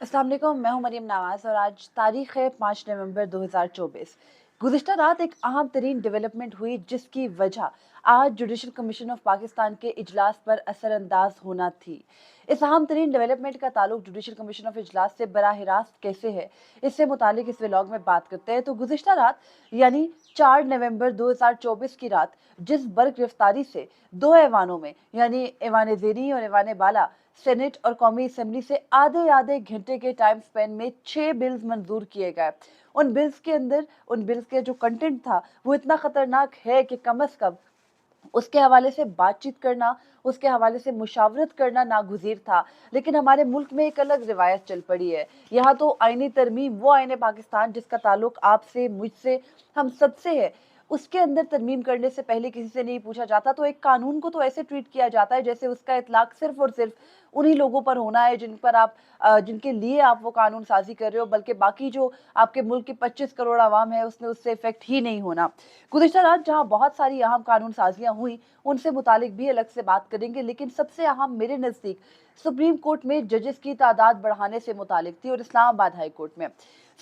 अस्सलाम वालेकुम, मैं हूं मरियम नवाज और आज तारीख है 5 नवंबर 2024। गुज़िश्ता रात एक अहम तरीन डेवलपमेंट हुई जिसकी वजह आज जुडिशल कमीशन ऑफ पाकिस्तान के इजलास पर असरअंदाज होना थी। इस अहम तरीन डेवलपमेंट का ताल्लुक जुडिशल कमीशन ऑफ इजलास से बराह रास्त कैसे है, इससे मुतालिक इस व्लॉग में बात करते हैं। तो गुज़िश्ता रात यानी 4 नवंबर 2024 की रात जिस बर गिरफ्तारी से दो ऐवानों में यानी ऐवान ज़ेरी और ऐवान बाला सेनेट और कौमी असेंबली से आधे आधे घंटे के टाइम स्पेन में 6 बिल्स मंजूर किए गए। उन बिल्स के जो कंटेंट था वो इतना खतरनाक है कि कम अज कम उसके हवाले से बातचीत करना, उसके हवाले से मुशावरत करना नागुज़ीर था। लेकिन हमारे मुल्क में एक अलग रिवायत चल पड़ी है। यहाँ तो आईनी तरमीम, वो आईने पाकिस्तान जिसका ताल्लुक आपसे, मुझसे, हम सबसे है, उसके अंदर तरमीम करने से पहले किसी से नहीं पूछा जाता। तो एक कानून को तो ऐसे ट्रीट किया जाता है जैसे उसका इतलाक सिर्फ और सिर्फ उन्हीं लोगों पर होना है जिनके लिए आप वो कानून साजी कर रहे हो, बल्कि बाकी जो आपके मुल्क की 25 करोड़ आवाम है उसने उससे इफेक्ट ही नहीं होना। गुज़िश्ता रात जहाँ बहुत सारी अहम कानून साजियाँ हुई, उनसे मुतालिक भी अलग से बात करेंगे, लेकिन सबसे अहम मेरे नज़दीक सुप्रीम कोर्ट में जजेस की तादाद बढ़ाने से मुतालिक थी और इस्लामाबाद हाई कोर्ट में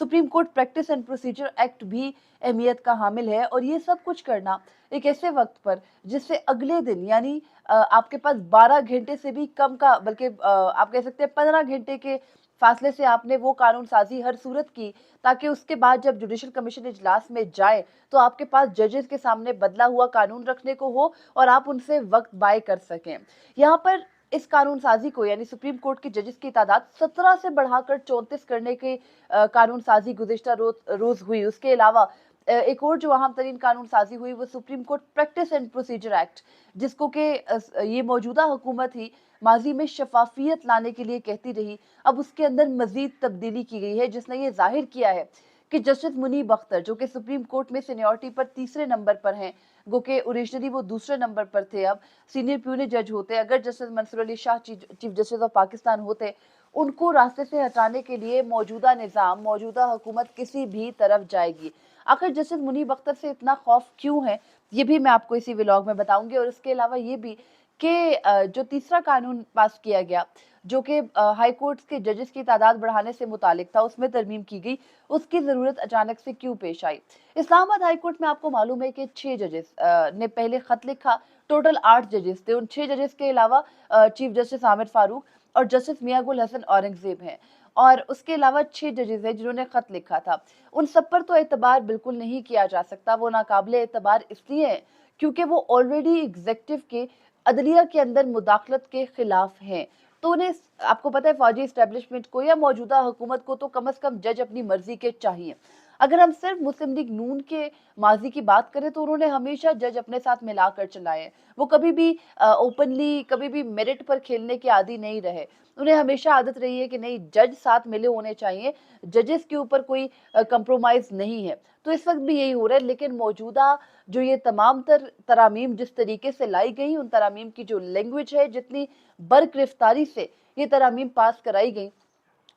supreme court practice and procedure act भी अहमियत का हामिल है। और ये सब कुछ करना एक ऐसे वक्त पर जिससे अगले दिन यानी आपके पास 12 घंटे से भी कम का, बल्कि आप कह सकते हैं 15 घंटे के फासले से आपने वो कानून साजी हर सूरत की, ताकि उसके बाद जब जुडिशल कमीशन इजलास में जाए तो आपके पास जजेस के सामने बदला हुआ कानून रखने को हो और आप उनसे वक्त बाय कर सकें। यहाँ पर इस कानून साजी को यानी सुप्रीम कोर्ट के जजेस की तादाद 17 से बढ़ाकर 34 करने की कानून साजी गुज़िश्ता रोज हुई। उसके अलावा एक और जो अहम तरीन कानून साजी हुई वो supreme court practice and procedure act, जिसको के ये मौजूदा हुकूमत ही माजी में शफाफियत लाने के लिए कहती रही, अब उसके अंदर मजीद तब्दीली की गई है, जिसने ये जाहिर किया है कि जस्टिस मुनीब अख्तर जो कि सुप्रीम कोर्ट में सीनियरिटी पर तीसरे नंबर पर हैं, गो के ओरिजिनली वो दूसरे नंबर पर थे, अब सीनियर प्यूने जज होते। अगर justice Mansoor Ali Shah chief justice of Pakistan होते, उनको रास्ते से हटाने के लिए मौजूदा निज़ाम, मौजूदा हुकूमत किसी भी तरफ जाएगी। आखिर जस्टिस मुनीब अख्तर से इतना खौफ क्यों है, ये भी मैं आपको इसी व्लॉग में बताऊंगी। और इसके अलावा ये भी कि जो तीसरा कानून पास किया गया जो कि हाई कोर्ट के जजेस की तादाद बढ़ाने से मुतालिक था, उसमें तरमीम की गई, उसकी जरूरत अचानक से क्यों पेश आई। इस्लामाबाद हाई कोर्ट में आपको मालूम है कि 6 जजेस ने पहले खत लिखा। टोटल 8 जजेस थे। उन 6 जजेस के अलावा चीफ जस्टिस आमिर फारूक और जस्टिस मियां गुल हसन औरंगजेब हैं, और उसके अलावा 6 जजेस हैं जिन्होंने खत लिखा था। उन सब पर तो एतबार बिल्कुल नहीं किया जा सकता। वो नाकाबिले एतबार इसलिए है क्योंकि वो ऑलरेडी एग्जेक्टिव के अदलिया के अंदर मुदाखलत के खिलाफ हैं। तो उन्हें, आपको पता है, फौजी इस्टेब्लिशमेंट को या मौजूदा हुकूमत को तो कम अज कम जज अपनी मर्जी के चाहिए। अगर हम सिर्फ मुस्लिम लीग नून के माजी की बात करें तो उन्होंने हमेशा जज अपने साथ मिलाकर चलाए हैं। वो कभी भी ओपनली, कभी भी मेरिट पर खेलने के आदी नहीं रहे। उन्हें हमेशा आदत रही है कि नहीं, जज साथ मिले होने चाहिए, जजेस के ऊपर कोई कंप्रोमाइज नहीं है। तो इस वक्त भी यही हो रहा है। लेकिन मौजूदा जो ये तमाम तरामीम जिस तरीके से लाई गई, उन तरामीम की जो लैंग्वेज है, जितनी बरगिरफ्तारी से ये तरामीम पास कराई गई,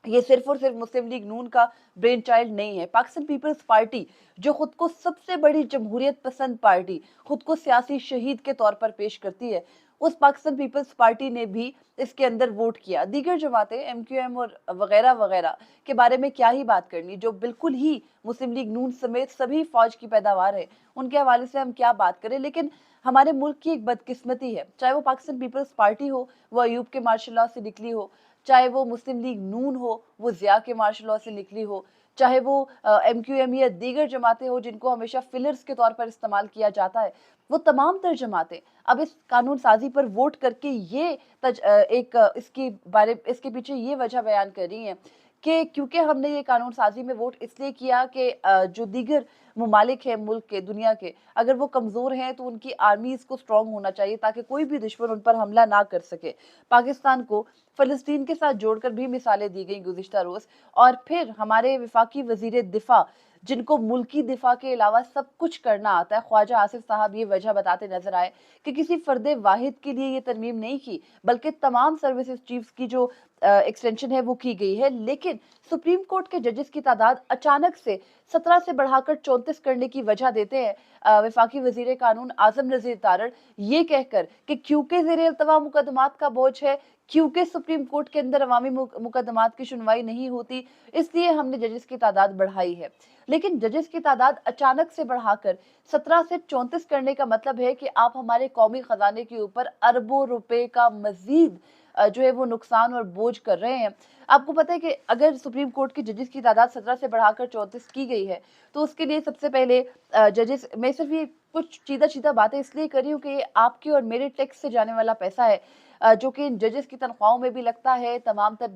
ये सिर्फ और सिर्फ मुस्लिम लीग नून का ब्रेन चाइल्ड नहीं है। पाकिस्तान पीपल्स पार्टी जो खुद को सबसे बड़ी जमहूरियत पसंद पार्टी, खुद को सियासी शहीद के तौर पर पेश करती है, उस पाकिस्तान पीपल्स पार्टी ने भी इसके अंदर वोट किया। दीगर जमातें एमक्यूएम और वगैरह वगैरह के बारे में क्या ही बात करनी, जो बिल्कुल ही मुस्लिम लीग नून समेत सभी फौज की पैदावार है, उनके हवाले से हम क्या बात करें। लेकिन हमारे मुल्क की एक बदकिस्मती है, चाहे वो पाकिस्तान पीपल्स पार्टी हो, वो अयूब के मार्शल लॉ से निकली हो, चाहे वो मुस्लिम लीग नून हो, वो ज़िया के मार्शल लॉ से निकली हो, चाहे वो एमक्यूएम या दीगर जमातें हो जिनको हमेशा फिलर्स के तौर पर इस्तेमाल किया जाता है, वो तमाम तर जमातें अब इस कानून साजी पर वोट करके ये इसके पीछे ये वजह बयान कर रही हैं कि क्योंकि हमने ये कानून साजी में वोट इसलिए किया कि जो दीगर ममालिक हैं मुल्क के, दुनिया के, अगर वो कमज़ोर हैं तो उनकी आर्मीज़ को स्ट्रॉन्ग होना चाहिए ताकि कोई भी दुश्मन उन पर हमला ना कर सके। पाकिस्तान को फ़लस्तीन के साथ जोड़कर भी मिसालें दी गई गुज़िश्ता रोज़। और फिर हमारे वफाकी वज़ीर दिफ़ा, जिनको मुल्की दिफा के अलावा सब कुछ करना आता है, ख्वाजा आसिफ साहब ये वजह बताते नजर आए कि किसी फर्द वाहिद के लिए ये तरमीम नहीं की, बल्कि तमाम सर्विसेज चीफ्स की जो एक्सटेंशन है वो की गई है, लेकिन सुप्रीम कोर्ट के जजेस की तादाद अचानक से 17 से बढ़ाकर 34 करने की वजह देते हैं वफाकी वजीर कानून आजम नजीर तारड़, ये कहकर कि क्योंकि ज़ेरे इल्तवा मुकदमात का बोझ है, क्योंकि सुप्रीम कोर्ट के अंदर अवामी मुकदमात की सुनवाई नहीं होती, इसलिए हमने जजेस की तादाद बढ़ाई है। लेकिन जजेस की तादाद अचानक से बढ़ाकर 17 से 34 करने का मतलब है कि आप हमारे कौमी खजाने के ऊपर अरबों रुपए का मजीद जो है वो नुकसान और बोझ कर रहे हैं। आपको पता है कि अगर सुप्रीम कोर्ट की जजेस की तादाद 17 से बढ़ाकर 34 की गई है, तो उसके लिए सबसे पहले जजेस, मैं सिर्फ ये कुछ सीधा-सीधा बातें इसलिए कर रही हूँ कि ये आपके और मेरे टैक्स से जाने वाला पैसा है, जो कि जजेस की तनख्वाहों में भी लगता है, तमाम तर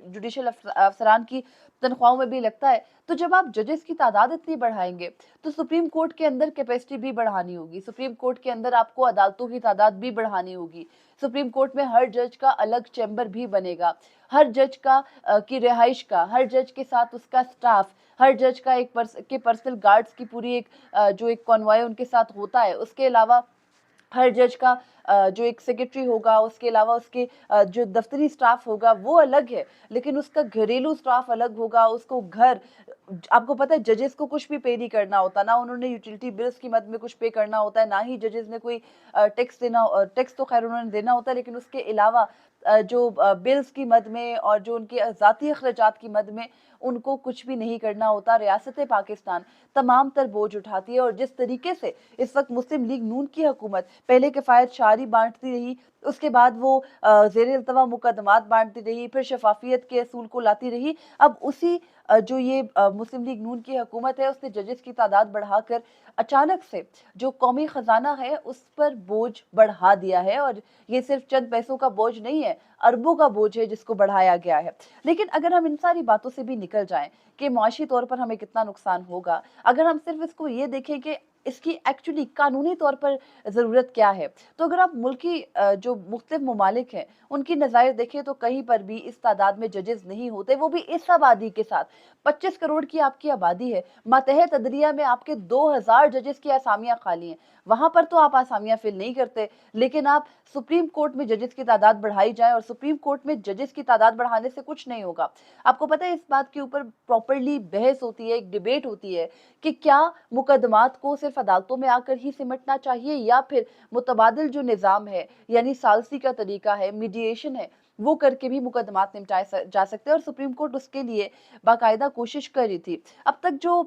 जुडिशल अफसरान की तनख्वाहों में भी लगता है। तो जब आप जजेस की तादाद इतनी बढ़ाएंगे, तो सुप्रीम कोर्ट के अंदर कैपेसिटी भी बढ़ानी होगी, सुप्रीम कोर्ट के अंदर आपको अदालतों की तादाद भी बढ़ानी होगी, सुप्रीम कोर्ट में हर जज का अलग चैम्बर भी बनेगा, हर जज का की रिहाइश का, हर जज के साथ उसका स्टाफ, हर जज का एक पर्सनल गार्ड्स की पूरी एक जो एक कॉन्वॉय उनके साथ होता है, उसके अलावा हर जज का जो एक सेक्रेटरी होगा, उसके अलावा उसके जो दफ्तरी स्टाफ होगा वो अलग है, लेकिन उसका घरेलू स्टाफ अलग होगा, उसको घर, आपको पता है जजेस को कुछ भी पे नहीं करना होता, ना उन्होंने यूटिलिटी बिल्स की मद में कुछ पे करना होता है, ना ही जजेस ने कोई टैक्स तो खैर उन्होंने देना होता है, लेकिन उसके अलावा जो बिल्स की मद में और जो उनके ज़ाती अखराजात की मद में उनको कुछ भी नहीं करना होता। रियासत पाकिस्तान तमाम तर बोझ उठाती है, और जिस तरीके से इस वक्त मुस्लिम लीग नून की हुकूमत पहले किफ़ायत शारी बांटती रही, उसके बाद वो ज़ेर इल्तवा मुकदमात बांटती रही, फिर शफाफियत के असूल को लाती रही, अब उसी जो ये मुस्लिम लीग नून की हुकूमत है उसने जजेस की तादाद बढ़ाकर अचानक से जो कौमी खजाना है उस पर बोझ बढ़ा दिया है, और ये सिर्फ चंद पैसों का बोझ नहीं है, अरबों का बोझ है जिसको बढ़ाया गया है। लेकिन अगर हम इन सारी बातों से भी निकल जाएं कि मुआशी तौर पर हमें कितना नुकसान होगा, अगर हम सिर्फ इसको ये देखें कि इसकी एक्चुअली कानूनी तौर पर ज़रूरत क्या है, तो अगर आप मुल्क की जो मुख्तलिफ ममालिक हैं उनकी नज़ायर देखें तो कहीं पर भी इस तादाद में जजेस नहीं होते, वो भी इस आबादी के साथ। 25 करोड़ की आपकी आबादी है, मातहत अदलिया में आपके 2000 जजेस की असामियाँ खाली हैं, वहाँ पर तो आप आसामियाँ फिल नहीं करते, लेकिन आप सुप्रीम कोर्ट में जजेस की तादाद बढ़ाई जाए, और सुप्रीम कोर्ट में जजेस की तादाद बढ़ाने से कुछ नहीं होगा। आपको पता है इस बात के ऊपर प्रॉपरली बहस होती है, एक डिबेट होती है कि क्या मुकदमात को सिर्फ अदालतों में आकर ही सिमटना चाहिए, या फिर मुतबादिल जो निज़ाम है यानी सालसी का तरीका है, मीडिएशन है, वो करके भी मुकदमात निपटाए जा सकते हैं, और सुप्रीम कोर्ट उसके लिए बाकायदा कोशिश कर रही थी। अब तक जो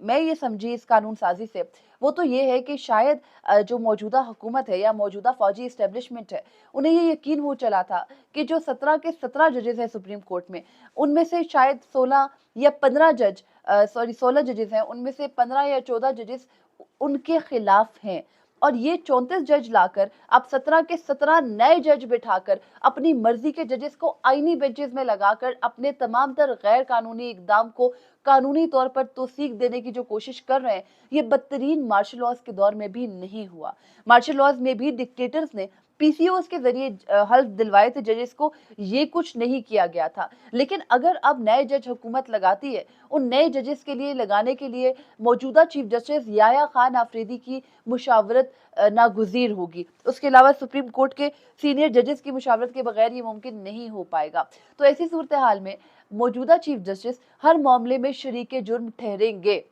मैं ये समझी इस कानून साजी से, वो तो ये है कि शायद जो मौजूदा हुकूमत है या मौजूदा फौजी इस्टेब्लिशमेंट है, उन्हें ये यकीन हो चला था कि जो 17 के 17 जजेस हैं सुप्रीम कोर्ट में, उनमें से शायद 16 या 15 16 जजेस हैं, उनमें से 15 या 14 जजेस उनके खिलाफ हैं, और ये 34 जज लाकर आप 17 के 17 नए जज बिठाकर अपनी मर्जी के जजेस को आईनी बेंचेस में लगाकर अपने तमाम तर गैर कानूनी इकदाम को कानूनी तौर पर तौसीक देने की जो कोशिश कर रहे हैं, ये बदतरीन मार्शल लॉज के दौर में भी नहीं हुआ। मार्शल लॉज में भी डिक्टेटर्स ने पीसीओस के जरिए हल्फ दिलवाए थे जजेस को, ये कुछ नहीं किया गया था। लेकिन अगर अब नए जज हुकूमत लगाती है, उन नए जजेस के लिए लगाने के लिए मौजूदा चीफ जस्टिस याया खान आफरीदी की मुशावरत नागुज़ीर होगी। उसके अलावा सुप्रीम कोर्ट के सीनियर जजेस की मुशावरत के बगैर ये मुमकिन नहीं हो पाएगा। तो ऐसी सूरत हाल में मौजूदा चीफ जस्टिस हर मामले में शरीके जुर्म ठहरेंगे।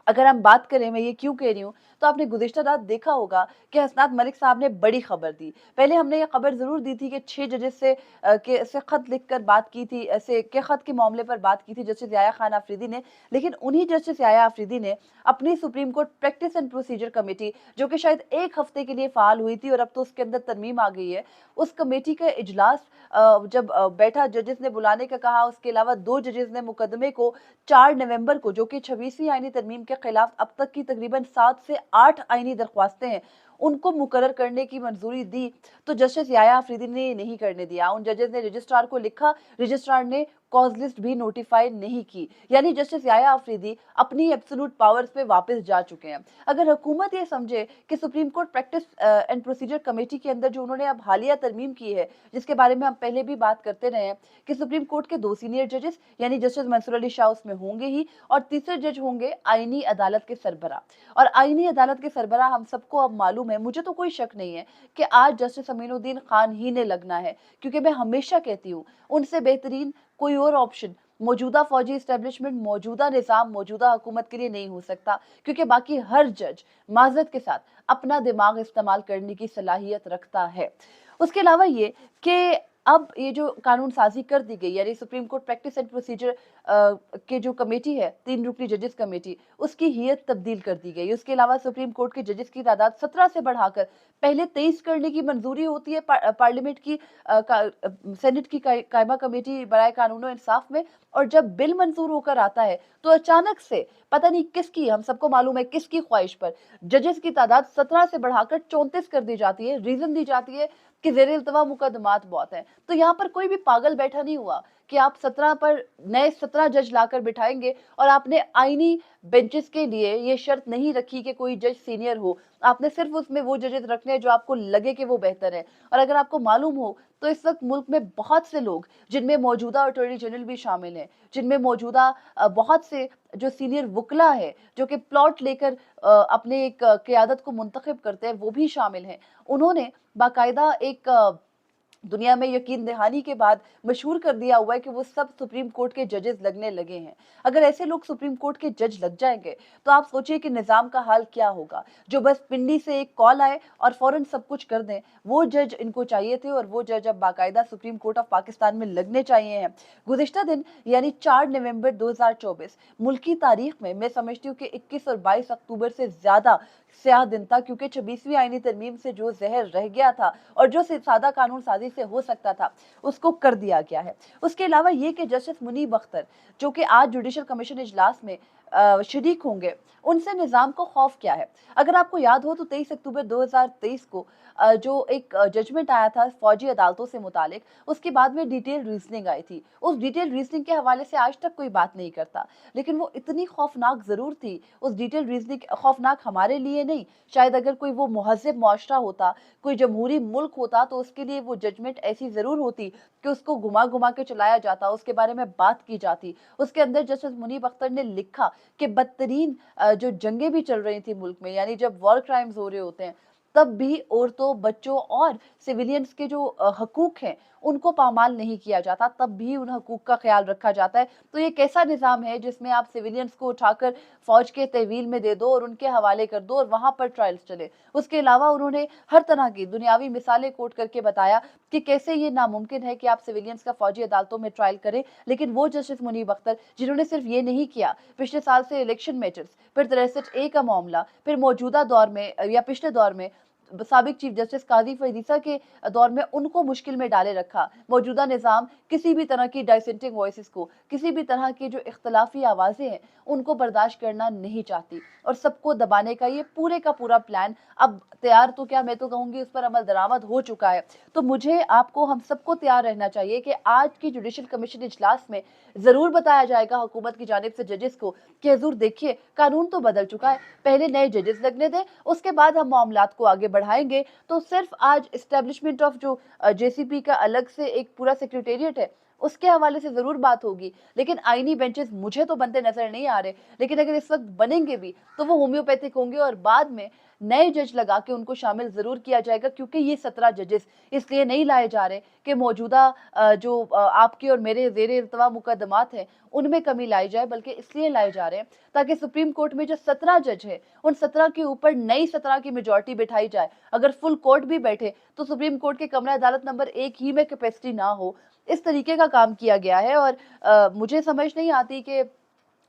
अगर हम बात करें, मैं ये क्यों कह रही हूँ, तो आपने गुज़िश्ता रात देखा होगा कि हसनात मलिक साहब ने बड़ी खबर दी। पहले हमने ये खबर ज़रूर दी थी कि 6 जजेस से ख़त लिखकर बात की थी, ऐसे के ख़त के मामले पर बात की थी जस्टिस याया खान आफरीदी ने, लेकिन उन्हीं जस्टिस याया आफरीदी ने अपनी supreme court practice and procedure committee, जो कि शायद 1 हफ्ते के लिए फ़ाल हुई थी और अब तो उसके अंदर तरमीम आ गई है, उस कमेटी का इजलास जब बैठा, जजेस ने बुलाने का कहा, उसके अलावा 2 जजेस ने मुकदमे को 4 नवंबर को, जो कि 26वीं आईनी तरमीम के खिलाफ अब तक की तकरीबन 7 से 8 आईनी दरख्वास्तें हैं, उनको मुकर्रर करने की मंजूरी दी, तो जस्टिस याया आफरीदी ने ये नहीं करने दिया। उन जजेस ने रजिस्ट्रार को लिखा, रजिस्ट्रार ने कॉज लिस्ट भी नोटिफाई नहीं की, यानी जस्टिस याया अफरीदी अपनी एब्सोल्यूट पावर्स पे वापस जा चुके हैं। अगर हुकूमत ये समझे कि supreme court practice and procedure committee के अंदर जो उन्होंने अब हालिया तरमीम की है, जिसके बारे में हम पहले भी बात करते रहे हैं कि सुप्रीम कोर्ट के 2 सीनियर जजेस यानी जस्टिस मंसूर अली शाह उसमें होंगे ही, और तीसरे जज होंगे आईनी अदालत के सरबराह। और आईनी अदालत के सरबराह हम सबको अब मालूम है, मुझे तो कोई शक नहीं है कि आज जस्टिस अमीनुद्दीन खान ही ने लगना है, क्योंकि मैं हमेशा कहती हूँ उनसे बेहतरीन कोई और ऑप्शन मौजूदा फौजी एस्टेब्लिशमेंट, मौजूदा निज़ाम, मौजूदा हुकूमत के लिए नहीं हो सकता, क्योंकि बाकी हर जज माजरत के साथ अपना दिमाग इस्तेमाल करने की सलाहियत रखता है। उसके अलावा ये कि अब ये जो कानून साजी कर दी गई, यानी supreme court practice and procedure के जो कमेटी है, 3 रुकनी जजेस कमेटी, उसकी हियत तब्दील कर दी गई। उसके अलावा सुप्रीम कोर्ट के जजेस की तादाद 17 से बढ़ाकर पहले 23 करने की मंजूरी होती है पार्लियामेंट की सेनेट की कायमा कमेटी बराए कानून और इंसाफ में, और जब बिल मंजूर होकर आता है तो अचानक से पता नहीं किसकी, हम सबको मालूम है किसकी ख्वाहिश पर जजेस की तादाद 17 से बढ़ाकर 34 कर दी जाती है। रीजन दी जाती है कि ज़ेर इल्तवा मुकदमात बहुत हैं। तो यहाँ पर कोई भी पागल बैठा नहीं हुआ कि आप 17 पर नए 17 जज लाकर बिठाएंगे, और आपने आईनी बेंचेस के लिए ये शर्त नहीं रखी कि कोई जज सीनियर हो, आपने सिर्फ उसमें वो जजेस रखने हैं जो आपको लगे कि वो बेहतर है। और अगर आपको मालूम हो तो इस वक्त मुल्क में बहुत से लोग, जिनमें मौजूदा अटॉर्नी जनरल भी शामिल हैं, जिनमें मौजूदा बहुत से जो सीनियर वकला है जो कि प्लॉट लेकर अपने एक क़यादत को मुंतखब करते हैं, वो भी शामिल हैं। उन्होंने बाकायदा एक दुनिया में यकीन दहानी के बाद मशहूर कर दिया हुआ है कि वो सब सुप्रीम कोर्ट के जजेस लगने लगे हैं। अगर ऐसे लोग सुप्रीम कोर्ट के जज लग जाएंगे तो आप सोचिए कि निज़ाम का हाल क्या होगा। जो बस पिंडी से एक कॉल आए और फौरन सब कुछ कर दें, वो जज इनको चाहिए थे, और वो जज अब बाकायदा सुप्रीम कोर्ट ऑफ पाकिस्तान में लगने चाहिए हैं। गुज़िश्ता दिन यानी 4 नवंबर 2024 मुल्क की तारीख में मैं समझती हूँ कि 21 और 22 अक्टूबर से ज़्यादा स्याह दिन था, क्योंकि 26वीं आईनी तरमीम से जो जहर रह गया था और जो सादा कानून साजी से हो सकता था, उसको कर दिया गया है। उसके अलावा ये कि जस्टिस मुनीब अख्तर जो कि आज जुडिशल कमीशन इजलास में शरीक होंगे, उनसे निज़ाम को खौफ क्या है। अगर आपको याद हो तो 23 अक्टूबर 2023 को जो एक जजमेंट आया था फौजी अदालतों से मुतालिक, उसके बाद में डिटेल रीजनिंग आई थी। उस डिटेल रीजनिंग के हवाले से आज तक कोई बात नहीं करता, लेकिन वो इतनी खौफनाक ज़रूर थी। उस डिटेल रीजनिंग खौफनाक हमारे लिए नहीं, शायद अगर कोई वो मुहज़्ज़ब मुआशरा होता, कोई जमहूरी मुल्क होता, तो उसके लिए वो जजमेंट ऐसी ज़रूर होती कि उसको घुमा घुमा के चलाया जाता, उसके बारे में बात की जाती। उसके अंदर जस्टिस मुनीब अख्तर ने लिखा कि बदतरीन जो जंगें भी चल रही थी मुल्क में, यानी जब वॉर क्राइम्स हो रहे होते हैं, तब भी औरतों, बच्चों और सिविलियंस के जो हकूक हैं, उनको पामाल नहीं किया जाता, तब भी उन हकूक का ख्याल रखा जाता है। तो ये कैसा निज़ाम है जिसमें आप सिविलियंस को उठाकर फौज के तहवील में दे दो और उनके हवाले कर दो और वहाँ पर ट्रायल्स चले। उसके अलावा उन्होंने हर तरह की दुनियावी मिसालें कोट करके बताया कि कैसे ये नामुमकिन है कि आप सिविलियंस का फौजी अदालतों में ट्रायल करें। लेकिन वो जस्टिस मुनीब अख्तर जिन्होंने सिर्फ ये नहीं किया, पिछले साल से इलेक्शन मैटर्स, फिर 63A का मामला, फिर मौजूदा दौर में या पिछले दौर में साबिक चीफ जस्टिस काजी फरीसा के दौर में उनको मुश्किल में डाले रखा। मौजूदा निज़ाम किसी भी तरह की डाइसेंटिंग वॉइसेस को, किसी भी तरह की जो इख्तलाफी आवाज़ें हैं, उनको बर्दाश्त करना नहीं चाहती, और सबको दबाने का ये पूरे का पूरा प्लान अब तैयार, तो क्या मैं तो कहूँगी उस पर अमल दरामद हो चुका है। तो मुझे, आपको, हम सबको तैयार रहना चाहिए कि आज की जुडिशल कमीशन इजलास में ज़रूर बताया जाएगा हुकूमत की जानिब से जजेस को कि हजूर देखिए कानून तो बदल चुका है, पहले नए जजेस लगने दें, उसके बाद हम मामलात को आगे बढ़ाएंगे। तो सिर्फ आज इस्टेब्लिशमेंट ऑफ जो जेसीपी का अलग से एक पूरा सेक्रेटेरिएट है, उसके हवाले से जरूर बात होगी, लेकिन आईनी बेंचेस मुझे तो बनते नजर नहीं आ रहे। लेकिन अगर इस वक्त बनेंगे भी तो वो होम्योपैथिक होंगे, और बाद में नए जज लगा के उनको शामिल जरूर किया जाएगा, क्योंकि ये 17 जजेस इसलिए नहीं लाए जा रहे कि मौजूदा जो आपके और मेरे ज़ेरे इल्तवा मुकदमात हैं उनमें कमी लाई जाए, बल्कि इसलिए लाए जा रहे हैं ताकि सुप्रीम कोर्ट में जो 17 जज है, उन 17 के ऊपर नई 17 की मेजॉरिटी बिठाई जाए। अगर फुल कोर्ट भी बैठे तो सुप्रीम कोर्ट के कमरा अदालत नंबर 1 ही में कैपेसिटी ना हो। इस तरीके का काम किया गया है, और मुझे समझ नहीं आती कि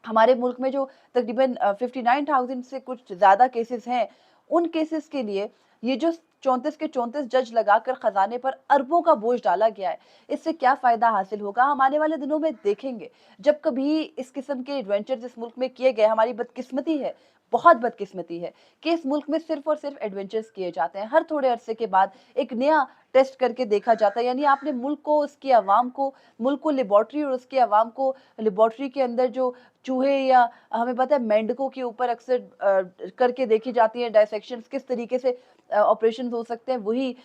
हमारे मुल्क में जो तकरीबन 59,000 से कुछ ज़्यादा केसेस हैं, उन केसेस के लिए ये जो 34 के 34 जज लगाकर खजाने पर अरबों का बोझ डाला गया है, इससे क्या फ़ायदा हासिल होगा हम आने वाले दिनों में देखेंगे। जब कभी इस किस्म के एडवेंचर्स इस मुल्क में किए गए, हमारी बदकिस्मती है, बहुत बदकिस्मती है कि इस मुल्क में सिर्फ और सिर्फ एडवेंचर्स किए जाते हैं। हर थोड़े अरसे के बाद एक नया टेस्ट करके देखा जाता है, यानी आपने मुल्क को, उसकी आवाम को, मुल्क को लेबॉर्ट्री और उसकी आवाम को लेबॉर्ट्री के अंदर जो चूहे या हमें पता है मेंढकों के ऊपर अक्सर करके देखी जाती है डायसेक्शंस, किस तरीके से ऑपरेशन हो सकते हैं। वही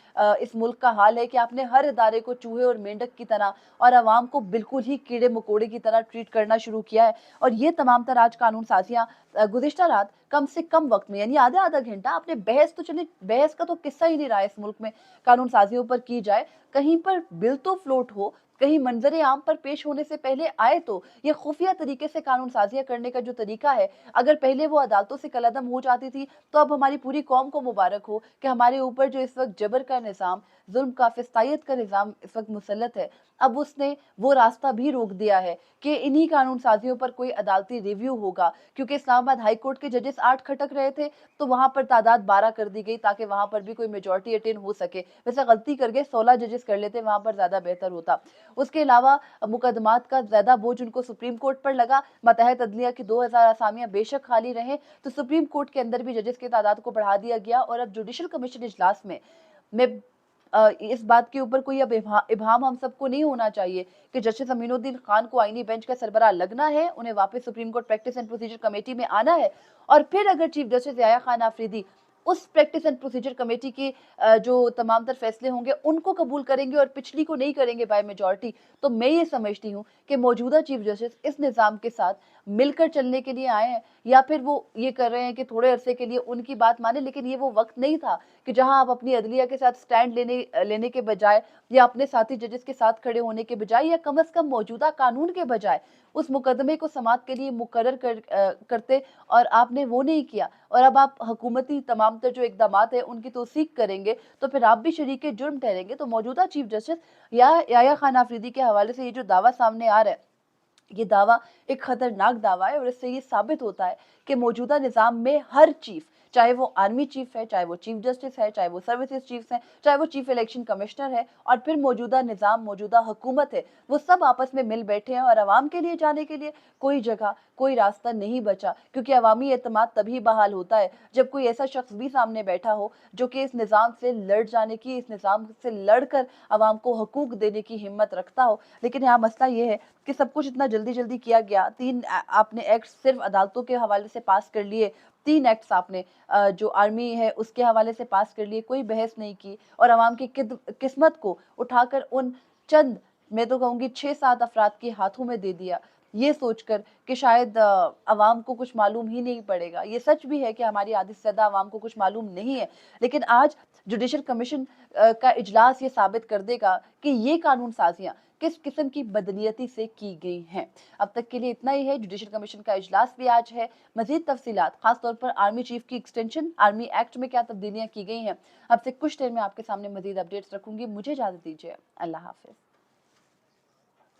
इस मुल्क का हाल है कि आपने हर इदारे को चूहे और मेंढक की तरह और आवाम को बिल्कुल ही कीड़े मकोड़े की तरह ट्रीट करना शुरू किया है। और ये तमाम तरह आज कानून साजियाँ गुज़िश्ता रात कम से कम वक्त में, यानी आधा-आधा घंटा, आपने बहस तो चलिए, बहस का तो किस्सा ही नहीं रहा है इस मुल्क में, कानून साजियों पर की जाए, कहीं पर बिल तो फ्लोट हो, कहीं मंजरे आम पर पेश होने से पहले आए तो। ये खुफिया तरीके से कानून साजियाँ करने का जो तरीका है, अगर पहले वो अदालतों से कलअदम हो जाती थी, तो अब हमारी पूरी कौम को मुबारक हो कि हमारे ऊपर जो इस वक्त जबर का निज़ाम, जुल्म का, फिस्तायत का निज़ाम इस वक्त मुसल्लत है, अब उसने वो रास्ता भी रोक दिया है कि इन्हीं कानून साजियों पर कोई अदालती रिव्यू होगा। क्योंकि इस्लामाबाद हाई कोर्ट के जजेस 8 खटक रहे थे, तो वहाँ पर तादाद 12 कर दी गई ताकि वहाँ पर भी कोई मेजॉरिटी अटेन हो सके। वैसे गलती कर गए, 16 जजेस कर लेते, वहाँ पर ज़्यादा बेहतर होता। उसके अलावा मुकदमात का ज़्यादा बोझ उनको सुप्रीम कोर्ट पर लगा। मातहत अदलिया की 2000 असामियाँ बेशक खाली रहें, तो सुप्रीम कोर्ट के अंदर भी जजेस की तादाद को बढ़ा दिया गया। और अब जुडिशल कमीशन इजलास में मैं इस बात के ऊपर कोई अब इबाम हम सबको नहीं होना चाहिए कि जस्टिस अमीनुद्दीन खान को आईनी बेंच का सरबराह लगना है, उन्हें वापस supreme court practice and procedure committee में आना है, और फिर अगर चीफ जस्टिस याया खान आफरीदी उस प्रैक्टिस एंड प्रोसीजर कमेटी के जो तमाम तर फैसले होंगे उनको कबूल करेंगे और पिछली को नहीं करेंगे बाय मेजॉरिटी, तो मैं ये समझती हूँ कि मौजूदा चीफ जस्टिस इस निज़ाम के साथ मिलकर चलने के लिए आए हैं, या फिर वो ये कर रहे हैं कि थोड़े अरसे के लिए उनकी बात माने। लेकिन ये वो वक्त नहीं था कि जहां आप अपनी अदलिया के साथ स्टैंड लेने के बजाय, या अपने साथी जजेस के साथ खड़े होने के बजाय, या कम अज कम मौजूदा कानून के बजाय उस मुकदमे को समाअत के लिए करते, और आपने वो नहीं किया। और अब आप हुकूमती तमाम तर जो इकदामात है उनकी तौसीक करेंगे, तो फिर आप भी शरीके जुर्म ठहरेंगे। तो मौजूदा चीफ जस्टिस याया खान आफरीदी के हवाले से ये जो दावा सामने आ रहा है, ये दावा एक खतरनाक दावा है, और इससे ये साबित होता है कि मौजूदा निज़ाम में हर चीफ, चाहे वो आर्मी चीफ है, चाहे वो चीफ जस्टिस है, चाहे वो सर्विसेज चीफ्स हैं, चाहे वो चीफ इलेक्शन कमिश्नर है, और फिर मौजूदा निज़ाम, मौजूदा हुकूमत है, वो सब आपस में मिल बैठे हैं और आवाम के लिए जाने के लिए कोई जगह, कोई रास्ता नहीं बचा। क्योंकि अवामी एतमाद तभी बहाल होता है जब कोई ऐसा शख्स भी सामने बैठा हो जो कि इस निज़ाम से लड़ जाने की, इस निज़ाम से लड़कर आवाम को हकूक देने की हिम्मत रखता हो। लेकिन यहाँ मसला ये है कि सब कुछ इतना जल्दी-जल्दी किया गया। 3 आपने एक्ट सिर्फ अदालतों के हवाले से पास कर लिए, 3 एक्ट्स आपने जो आर्मी है उसके हवाले से पास कर लिए, कोई बहस नहीं की, और आवाम की किस्मत को उठाकर उन चंद, मैं तो कहूँगी 6-7 अफराद के हाथों में दे दिया, ये सोचकर कि शायद आवाम को कुछ मालूम ही नहीं पड़ेगा। ये सच भी है कि हमारी आधी से ज़्यादा आवाम को कुछ मालूम नहीं है, लेकिन आज जुडिशल कमीशन का इजलास ये साबित कर देगा कि ये कानून साजियाँ किस किस्म की बदनीयती से की गई हैं। अब तक के लिए इतना ही है। जुडिशल कमीशन का इजलास भी आज है। मजीद तफसीलात, खासतौर पर आर्मी चीफ की एक्सटेंशन, आर्मी एक्ट में क्या तब्दीलियां की गई हैं, अब से कुछ देर में आपके सामने मजीद अपडेट्स रखूंगी। मुझे इजाजत दीजिए। अल्लाह हाफिज।